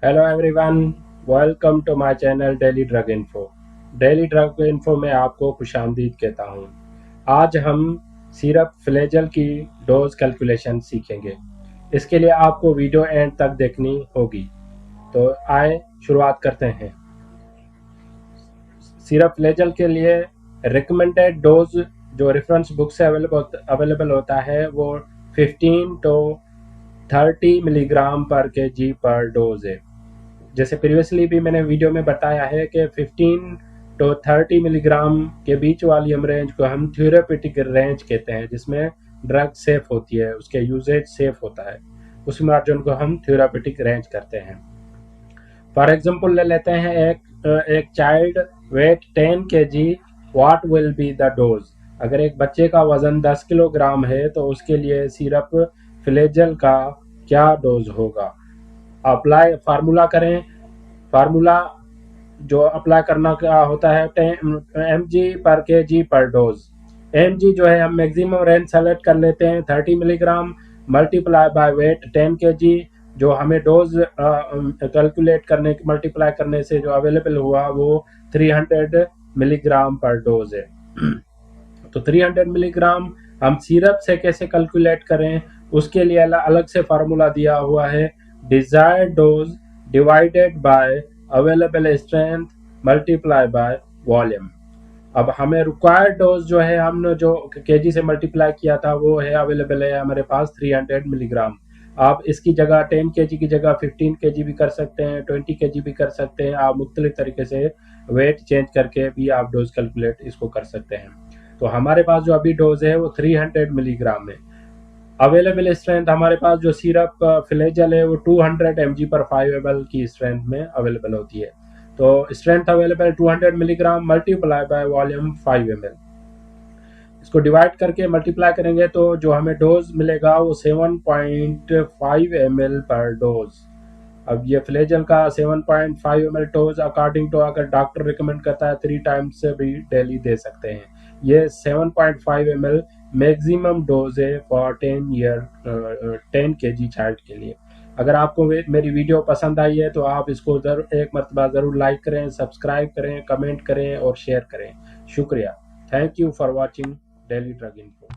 Hello everyone, welcome to my channel daily drug info. Daily drug info में आपको खुशामदीद कहता हूँ। आज हम सिरप फ्लेजल की डोज कैलकुलेशन सीखेंगे। इसके लिए आपको वीडियो एंड तक देखनी होगी। तो आए शुरुआत करते हैं। सिरप फ्लेजल के लिए रिकमेंडेड डोज जो रेफरेंस बुक से अवेलेबल होता है वो 15 to 30 मिलीग्राम पर केजी पर डोज है। जैसे प्रीवियसली भी मैंने वीडियो में बताया है कि 15 to 30 मिलीग्राम के बीच वाली हम रेंज को हम थ्योरेपेटिक रेंज कहते हैं, जिसमें ड्रग सेफ होती है, उसके यूजेज सेफ होता है। उस मार्जिन को हम थ्योरेपेटिक रेंज करते हैं। फॉर एग्जांपल ले लेते हैं एक child weight 10 kg, what will be the dose. अगर एक बच्चे का वजन 10 किलोग्राम है तो उसके लिए सिरप फ्लेजल का क्या डोज होगा। अप्लाई फार्मूला करें। फार्मूला जो अप्लाई करना क्या होता है, mg पर kg पर डोज। mg जो है हम मैक्सिमम रेंज सेलेक्ट कर लेते हैं 30 milligram multiply by weight 10 kg। जो हमें डोज कैलकुलेट करने मल्टीप्लाई करने से जो अवेलेबल हुआ वो 300 मिलीग्राम पर डोज है। तो 300 मिलीग्राम हम सिरप से कैसे कैलकुलेट करें, उसके लिए अलग से फार्मूला दिया हुआ है। Desired dose divided by available strength multiply by volume. अब हमें रिक्वायर्ड डोज जो है हमने जो केजी से मल्टीप्लाई किया था वो है अवेलेबल है हमारे पास 300 मिलीग्राम। आप इसकी जगह 10 केजी की जगह 15 केजी भी कर सकते हैं, 20 केजी भी कर सकते हैं। आप मुख्तलिफ तरीके से वेट चेंज करके भी आप डोज कैलकुलेट इसको कर सकते हैं। तो हमारे पास जो अभी डोज है वो 300 मिलीग्राम है। अवेलेबल स्ट्रेंथ हमारे पास जो सिरप फ्लेजल है वो 200 mg पर 5 ml की स्ट्रेंथ में अवेलेबल होती है। तो strength available 200 milligram multiply by volume 5 ml। इसको डिवाइड करके मल्टीप्लाई करेंगे तो जो हमें डोज मिलेगा वो 7.5 ml पर डोज। अब ये फ्लेजल का 7.5 ml डोज अकॉर्डिंग टू अगर डॉक्टर रिकमेंड करता है 3 टाइम्स से भी डेली दे सकते हैं। ये 7.5 ml मैक्सिमम डोज है फॉर 10 kg चाइल्ड के लिए। अगर आपको मेरी वीडियो पसंद आई है तो आप इसको जरूर एक मरतबा ज़रूर लाइक करें, सब्सक्राइब करें, कमेंट करें और शेयर करें। शुक्रिया। Thank you for watching daily drug info.